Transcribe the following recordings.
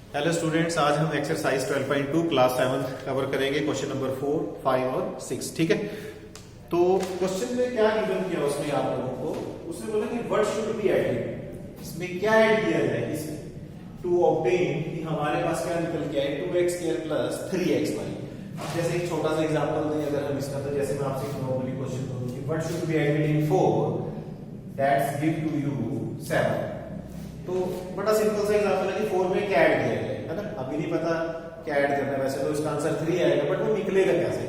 Hello students, आज हम exercise 12.2 class 7 cover करेंगे। क्वेश्चन नंबर 4, 5 और 6। ठीक है, तो क्वेश्चन में क्या गिवन किया उसमें आप लोगों को, उसने बोला कि व्हाट शुड बी एडेड, इसमें क्या ऐड किया जाए इसमें टू ऑब्टेन, कि हमारे पास क्या निकल के आए 2x² प्लस 3xy। अब जैसे एक छोटा सा एग्जांपल दें अगर हम इसका, तो जैसे मैं आपसे एक नॉर्मली क्वेश्चन करूं कि what should be added in 4 that's give to you 7। तो बड़ा सिंपल सा एग्जांपल है कि 4 में क्या ऐड किया जाए, है ना। अभी नहीं पता क्या ऐड करना है, वैसे तो इसका आंसर 3 आएगा, बट वो निकलेगा कैसे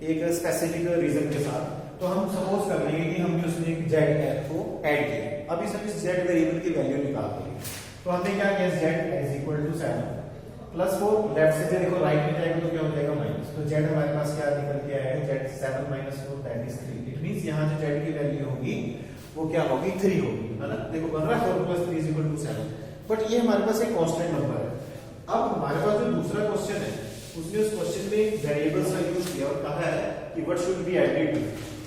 एक स्पेसिफिक रीजन के साथ। तो हम सपोज कर लेंगे कि हमने उसमें एक z को ऐड किया। अब इस z वेरिएबल की वैल्यू निकाल देंगे। तो हमने क्या किया, z is equal to 7 plus 4, left से देखो राइट में जाएगा तो क्या हो जाएगा माइनस। तो z हमारे पास क्या निकल के आएगा, z 7 - 4 that is 3। It means यहां जो z की वैल्यू होगी वो क्या होगी, 3 होगी, है ना। देखो बन रहा है 4 + 3 = 7, बट ये हमारे पास एक कांस्टेंट नंबर है। अब हमारे पास जो दूसरा क्वेश्चन है उसने उस क्वेश्चन में वेरिएबल्स का यूज किया और कहा है कि what should be added to.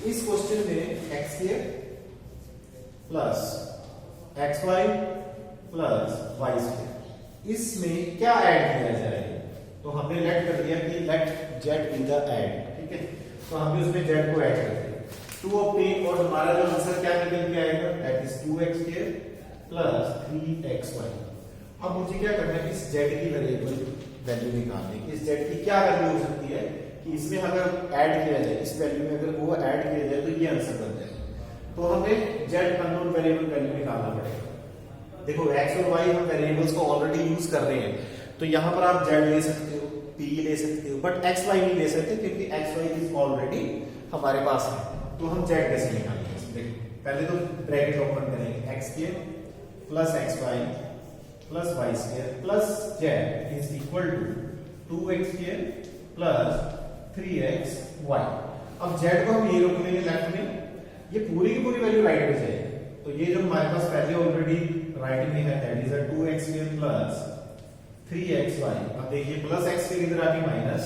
इस क्वेश्चन में x² plus xy plus y², इसमें क्या ऐड किया जाए। तो हमने लेट कर दिया कि let z be the add, ठीक है। तो हमने उसमें z को ऐड कर दिया टू ऑब्टेन, और हमारा जो आंसर क्या निकल के आएगा, that is 2x² plus 3xy। अब मुझे क्या करना है, इस z की वेरिएबल वैल्यू निकालनी है। इस z की क्या वैल्यू हो सकती है कि इसमें अगर ऐड किया जाए, इस वैल्यू में अगर वो ऐड किया जाए तो ये आंसर बन जाए। तो हमें z अननोन वेरिएबल वैल्यू निकालना पड़ेगा। देखो x और y हम वेरिएबल्स को ऑलरेडी यूज कर रहे हैं, तो यहां पर आप z ले सकते हो, p ले सकते हो, बट x y नहीं ले सकते क्योंकि x y इज ऑलरेडी हमारे पास है। तो हम z कैसे निकालेंगे, देखो पहले तो ब्रैकेट ओपन करेंगे, x² plus xy plus y² plus z is equal to 2x² plus 3xy। अब z को हम ये रोक लेंगे लेफ्ट में, ये पूरी की पूरी वैल्यू राइट में जाएगी। तो ये जो हमारे पास पहले ऑलरेडी राइट में है, that is 2x² plus 3xy। अब देखिए प्लस x इधर आ गई माइनस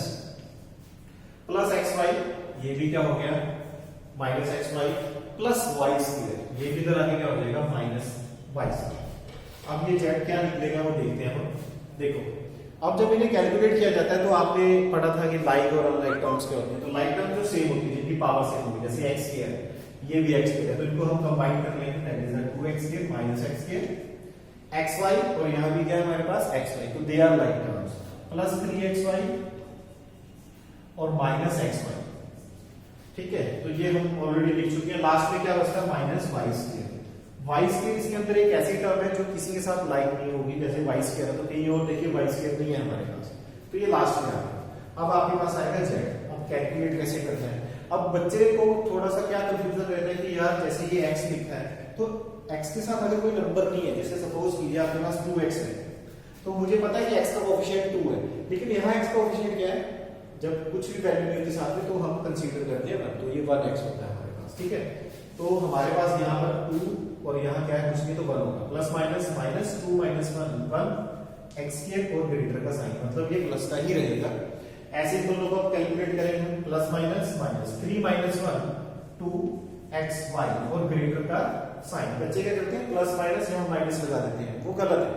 प्लस xy, ये भी क्या हो गया माइनस xy प्लस y², ये भी इधर आके क्या हो जाएगा माइनस y²। अब ये z क्या निकलेगा वो देखते हैं हम। देखो अब जब इन्हें कैलकुलेट किया जाता है तो आपने पढ़ा था कि लाइक और अनलाइक टर्म्स क्या होते हैं। तो लाइक टर्म जो सेम होती है, जिनकी पावर सेम होगी, जैसे x² है, ये भी x² है, तो इनको हम कंबाइन कर लेंगे, that is 2x² minus x² xy, और यहां भी क्या है हमारे पास xy, तो they are like terms, plus 3xy और माइनस xy। ठीक है, तो ये हम ऑलरेडी लिख चुके हैं। लास्ट में क्या बचता है माइनस y²। y² इसके अंदर एक ऐसी टर्म है जो किसी के साथ लाइक नहीं होगी, जैसे y² है, तो कहीं और देखिए y² नहीं है हमारे पास, तो ये लास्ट में आ गया। अब आपके पास आएगा z। अब कैलकुलेट कैसे करना है। अब बच्चे को थोड़ा सा क्या कंफ्यूजन रहता है कि यार जैसे ये x लिखा है, तो x के साथ अगर कोई नंबर नहीं है, जैसे सपोज कीजिए आपके पास 2x है, तो मुझे पता है कि x का कोएफिशिएंट 2 है, लेकिन यहाँ x का कोएफिशिएंट क्या है, जब कुछ भी वैल्यू नहीं होती साथ में तो हम कंसीडर करते हैं 1, तो ये 1x होता है हमारे पास। ठीक है, तो हमारे पास यहाँ पर 2 और यहाँ क्या है कुछ नहीं, तो 1 होगा। प्लस माइनस माइनस 2 - 1 x² और ग्रेटर का साइन, मतलब ये प्लस का ही रहेगा। ऐसे दोनों को कैलकुलेट करेंगे, प्लस माइनस माइनस 3 - 1 2xy और ग्रेटर का साइन। बच्चे क्या करते हैं प्लस माइनस यहाँ माइनस लगा देते हैं, वो गलत है।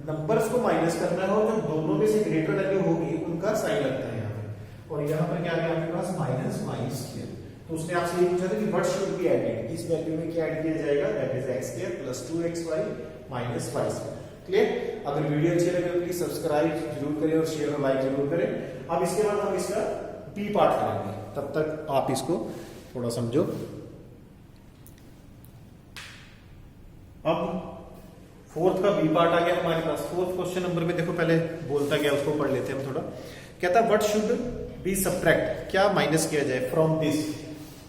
नंबर्स को माइनस करना है और जो दोनों में से ग्रेटर वैल्यू होगी उनका साइन लगता है यहाँ पे। और यहाँ पर क्या आ गया आपके पास माइनस y²। तो उसने आपसे ये पूछा था कि व्हाट शुड बी एडेड, इस वैल्यू में क्या ऐड किया जाएगा, that is x² plus 2xy minus y²। Clear. अगर वीडियो अच्छी लगे तो प्लीज सब्सक्राइब जरूर करें और शेयर और लाइक जरूर करें। अब इसके बाद हम इसका बी पार्ट करेंगे, तब तक आप इसको थोड़ा समझो। अब फोर्थ का बी पार्ट आ गया हमारे पास। फोर्थ क्वेश्चन नंबर में देखो, पहले बोलता गया उसको पढ़ लेते हैं हम थोड़ा। कहता व्हाट शुड बी सब्ट्रैक्ट, क्या माइनस किया जाए from this,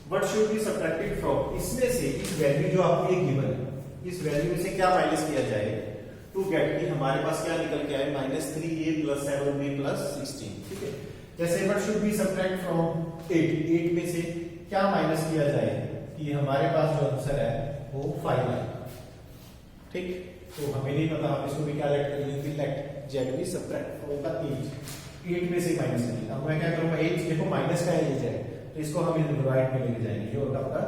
what should be subtracted from, इसमें से इस वैल्यू जो आपको ये गिवन है, इस वैल्यू में से क्या माइनस किया जाए टू गेट, कि हमारे पास क्या निकल के आए -3a प्लस 7b प्लस 16। ठीक है, जैसे what should B subtract from 8 में से क्या माइनस किया जाए कि हमारे पास जो आंसर है वो 5 है। ठीक, तो हमें नहीं पता, हम इसको भी क्या लेट करेंगे, let z be subtract from the 8 में से माइनस करेंगे। अब मैं क्या करूंगा, 8 देखो माइनस का है ये, तो इसको हम इधर राइट में लेके जाएंगे, ये होगा आपका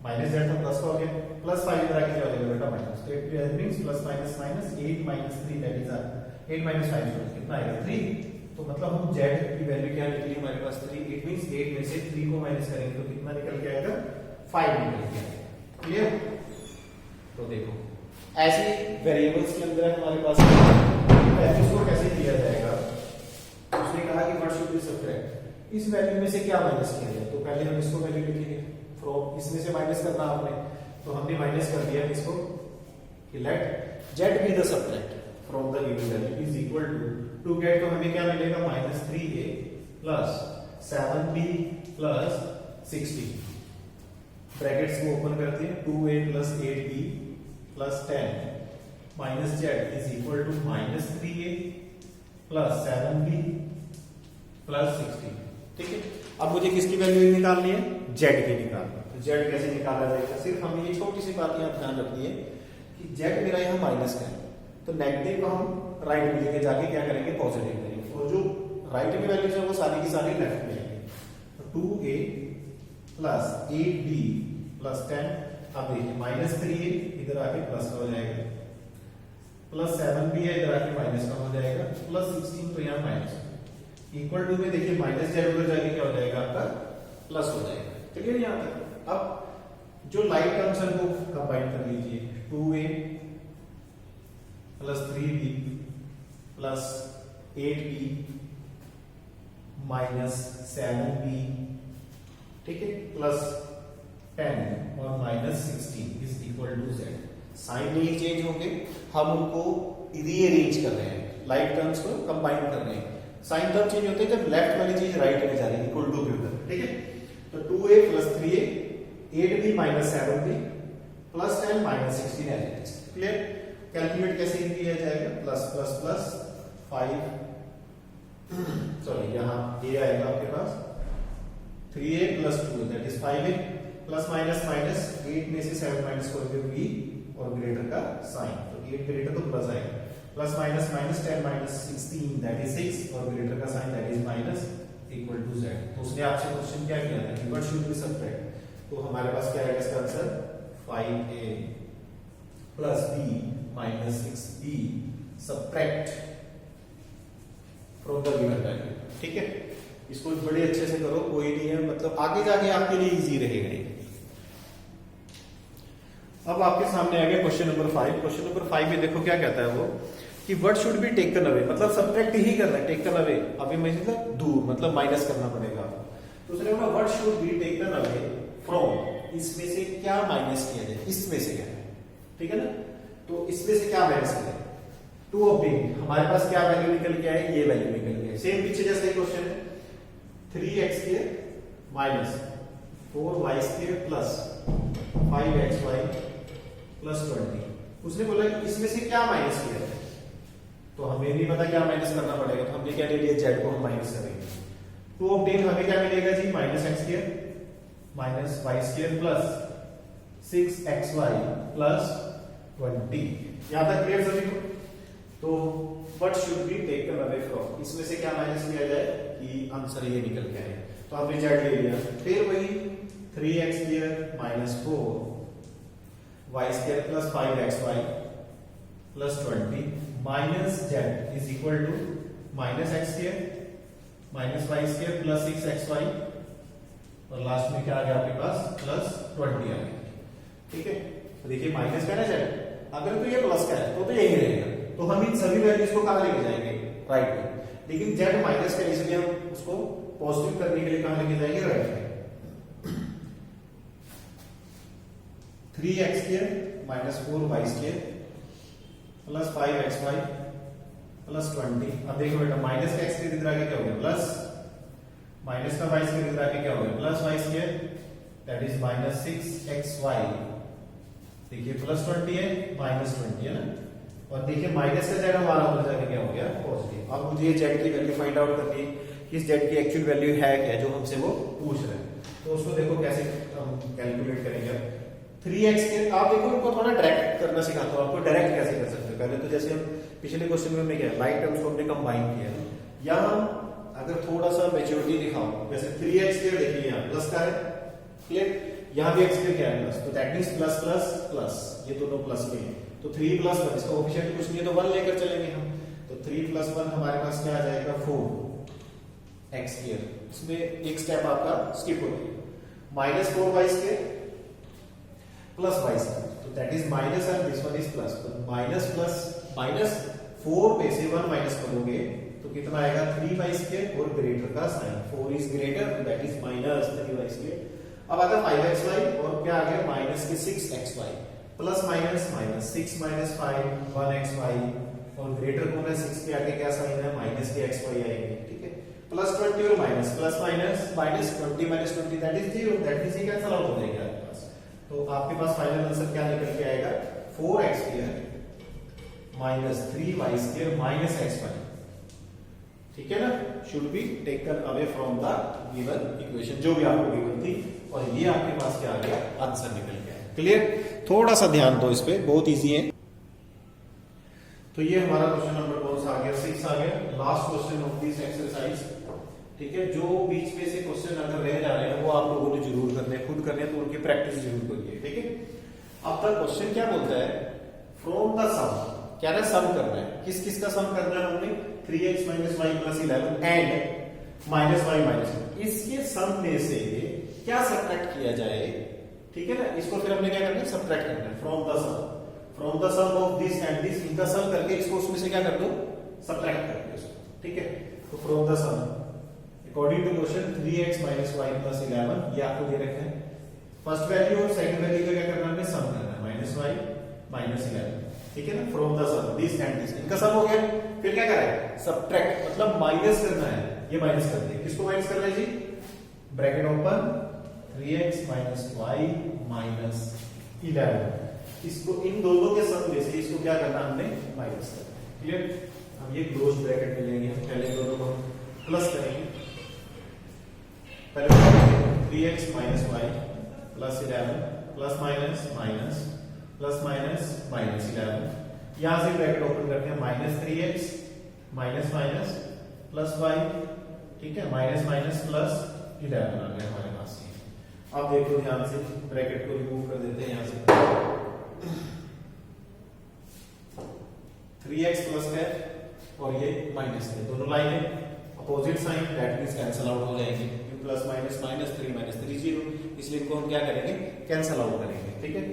माइनस z तो प्लस का हो गया, प्लस 5 इधर आके क्या हो जाएगा बेटा माइनस, तो it means plus minus minus 8 - 3 that is 8 minus 5 कितना आएगा 3। तो मतलब हम z की वैल्यू क्या निकली हमारे पास 3। इट मींस 8 में से 3 को माइनस करेंगे तो कितना निकल के आएगा 5 निकल के आएगा। क्लियर। तो देखो ऐसे वेरिएबल्स के अंदर हमारे पास वैल्यूज को कैसे किया जाएगा। उसने कहा कि व्हाट शुड बी सबट्रैक्ट, इस वैल्यू में से क्या माइनस किया जाए। तो पहले हम इसको वैल्यू लिखेंगे फ्रॉम, इसमें से माइनस करना आपने, तो हमने माइनस कर दिया इसको कि let z be the subtract from the given value is equal to get, तो हमें क्या मिलेगा -3a plus 7b plus 16, brackets को ओपन करते हैं 2a plus 8b plus 10 minus z is equal to -3a plus 7b plus 16। ठीक है, अब मुझे किसकी वैल्यू निकालनी है, z की निकालनी है। तो z कैसे निकाला जाएगा, सिर्फ हमें ये छोटी सी बात यहाँ ध्यान रखनी है कि z मेरा यहाँ माइनस का है, तो नेगेटिव को हम राइट में लेके जाके क्या करेंगे पॉजिटिव करेंगे, और जो राइट में वैल्यूज है वो सारी की सारी लेफ्ट में लेंगे। तो 2a प्लस 8b प्लस 10, अब देखिए -3a इधर आके प्लस का हो जाएगा, प्लस 7b है इधर आके माइनस का हो जाएगा, प्लस 16 तो यहाँ माइनस इक्वल टू में देखिए माइनस z उधर जाके क्या हो जाएगा आपका प्लस हो जाएगा। क्लियर यहाँ तक। अब जो लाइक टर्म्स है वो कंबाइन कर लीजिए, 2a plus 3b plus 8b minus 7b, ठीक है, प्लस 10 और minus 16 is equal to z। Sign नहीं चेंज होंगे, हम उनको रीअरेंज कर रहे हैं, लाइक टर्म्स को कंबाइन कर रहे हैं। साइन तब चेंज होते हैं जब लेफ्ट वाली चीज राइट में जा रही है, इक्वल टू के उधर। ठीक है, तो 2a plus 3a 8b minus 7b plus 10 minus 16 है। क्लियर। कैलकुलेट कैसे किया जाएगा, प्लस प्लस प्लस 5, सॉरी यहाँ a आएगा आपके पास 3a plus 2 that is 5a plus minus minus 8 में से 7 माइनस करोगे b और ग्रेटर का साइन, तो 8 ग्रेटर तो प्लस आएगा, plus minus minus 10 minus 16 that is 6 और ग्रेटर का sign that is minus equal to z। तो उसने आपसे क्वेश्चन क्या किया था कि व्हाट शुड बी सबट्रैक्ट, तो हमारे पास क्या आएगा इसका answer 5a plus b minus 6b subtract from the given value. ठीक है, इसको बड़े अच्छे से करो, कोई नहीं है, मतलब आगे जाके आपके लिए इजी रहेगा ये। अब आपके सामने आ गया क्वेश्चन नंबर 5। क्वेश्चन नंबर 5 में देखो क्या कहता है वो कि what should be taken away, मतलब सबट्रैक्ट ही करना है, टेकन अवे अभी मतलब दूर, मतलब माइनस करना पड़ेगा। तो उसने बोला what should be taken away from, इसमें से क्या माइनस किया जाए, इसमें से क्या है, ठीक है ना, तो इसमें से क्या माइनस किया जाए। टू ऑब्टेन, हमारे पास क्या वैल्यू निकल के आए, ये वैल्यू निकल के आए, सेम पीछे जैसा ही क्वेश्चन है, 3x² minus 4y² plus 5xy plus 20। उसने बोला कि इसमें से क्या माइनस किया जाए, तो हमें नहीं पता क्या माइनस करना पड़ेगा, तो हमने क्या ले लिया, z को हम माइनस करेंगे। टू ऑब्टेन हमें क्या मिलेगा जी, -x² minus y² plus 6xy plus 20। यहां तक क्लियर सभी को। तो what should be taken away from, इसमें से क्या माइनस किया जाए कि आंसर ये निकल के आए, तो आपने z ले लिया, फिर वही 3x² minus 4y² plus 5xy plus 20 minus z is equal to minus x² minus y² plus 6xy और लास्ट में क्या आ गया आपके पास प्लस 20 आ गया। ठीक है, तो देखिए माइनस का ना z, अगर तो ये प्लस का है तो यही रहेगा, तो हम इन सभी वैल्यूज को कहां लेके जाएंगे, राइट में। लेकिन z माइनस का, इसलिए हम उसको पॉजिटिव करने के लिए कहां लेके जाएंगे, राइट में। 3x² minus 4y² plus 5xy plus 20। अब देखो बेटा माइनस का x² इधर आके क्या हो गया प्लस, माइनस का y² इधर आके क्या हो गया plus y², that is minus 6xy। देखिए प्लस 20 है माइनस 20 है ना, और देखिए माइनस का z हमारा उधर जाके क्या हो गया पॉजिटिव। अब मुझे z की वैल्यू फाइंड आउट करनी है कि इस z की एक्चुअल वैल्यू है क्या, जो हमसे वो पूछ रहे हैं। तो उसको देखो कैसे हम कैलकुलेट करेंगे। 3x², आप देखो इनको थोड़ा डायरेक्ट करना सिखाता हूं आपको, डायरेक्ट कैसे कर सकते हो। पहले तो जैसे हम पिछले क्वेश्चन में हमने क्या लाइक टर्म्स को हमने कंबाइन किया, या हम अगर थोड़ा सा मेच्योरिटी दिखाओ, जैसे 3x² देखिए यहाँ प्लस का है, क्लियर, यहाँ भी x² क्या है प्लस, तो that means plus plus plus, ये दोनों प्लस में है, तो 3 प्लस 1, इसका कोएफिशिएंट कुछ नहीं है तो 1 लेकर चलेंगे हम। तो 3 + 1 हमारे पास क्या आ जाएगा 4x²। इसमें एक स्टेप आपका स्किप हो गया, -4y² + y², तो that is minus and this one is plus. तो -4 में से 1 माइनस करोगे तो कितना आएगा 3y² और ग्रेटर का sign, 4 is greater that is -3y²। अब आता 5xy और क्या आ गया माइनस के 6xy, plus minus minus 6 - 5 1xy और ग्रेटर कौन है 6 के आगे क्या साइन है माइनस के xy आएंगे, ठीक है। +20 और minus plus minus -20 - 20 that is 0, that is cancel out हो जाएगा आपके पास। तो आपके पास फाइनल आंसर क्या निकल के आएगा 4x² - 3y² - xy, ठीक है ना। Should be taken away from the given equation, जो भी आपको गिवन थी, और ये आपके पास क्या आ गया आंसर निकल गया। क्लियर, थोड़ा सा ध्यान दो इस पे, बहुत इजी है। तो ये हमारा क्वेश्चन नंबर कौन सा आ गया 6 आ गया, last question of this exercise, ठीक है। जो बीच में से क्वेश्चन अगर रह जा रहे हैं वो आप लोगों ने जरूर करने, खुद करने, तो उनकी प्रैक्टिस जरूर करिए, ठीक है। अब तक क्वेश्चन क्या बोलता है, फ्रॉम द सम, क्या ना सम करना है, किस किस का सम करना है हमने 3x - y + 11 एंड -y - इसके सम में से क्या सब्ट्रैक्ट किया जाए, ठीक है ना। इसको फिर हमने क्या करना है सब्ट्रैक्ट करना है from the sum of this and this, इनका सम करके इसको उसमें से क्या कर दो सब्ट्रैक्ट कर दो इसको, ठीक है। तो from the sum according to question 3x - y + 11 ये आपको दे रखे हैं। फर्स्ट वैल्यू और सेकंड वैल्यू का क्या करना है सम करना है -y - 11, ठीक है ना। From the sum this and this, इनका सम हो गया, फिर क्या करें सब्ट्रैक्ट, मतलब माइनस करना है, ये माइनस कर दिया, किसको माइनस कर रहे हैं जी, ब्रैकेट ओपन 3x - y - 11, इसको इन दोनों के सम में से इसको क्या करना हमने माइनस करना, क्लियर। अब ये क्लोज ब्रैकेट में लेंगे, हम पहले दोनों को प्लस करेंगे, पहले 3x - y + 11 plus minus minus plus minus -11, यहां से ब्रैकेट ओपन करते हैं -3x minus minus plus y, ठीक है, माइनस माइनस प्लस 11 आ गया हमारे पास। अब देखो ध्यान से ब्रैकेट को रिमूव कर देते हैं, यहां से 3x प्लस है और ये माइनस है, दोनों लाइन है opposite sign, that means cancel out हो जाएंगे, प्लस माइनस माइनस 3 - 3 0, इसलिए इनको हम क्या करेंगे कैंसिल आउट करेंगे, ठीक है।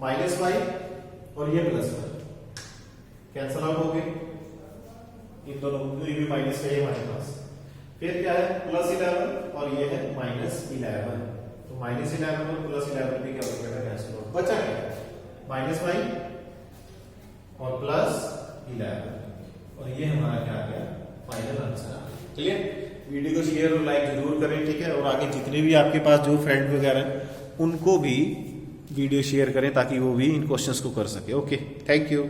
-y और ये प्लस y कैंसिल आउट हो गए, इन दोनों भी माइनस है हमारे पास। फिर क्या है +11 और ये है -11, तो -11 और +11 भी क्या हो गया कैंसिल आउट, बचा क्या -y और +11, और ये हमारा क्या आ गया फाइनल आंसर। क्लियर, वीडियो को शेयर और लाइक जरूर करें, ठीक है। और आगे जितने भी आपके पास जो फ्रेंड वगैरह उनको भी वीडियो शेयर करें ताकि वो भी इन क्वेश्चंस को कर सके। Okay, thank you.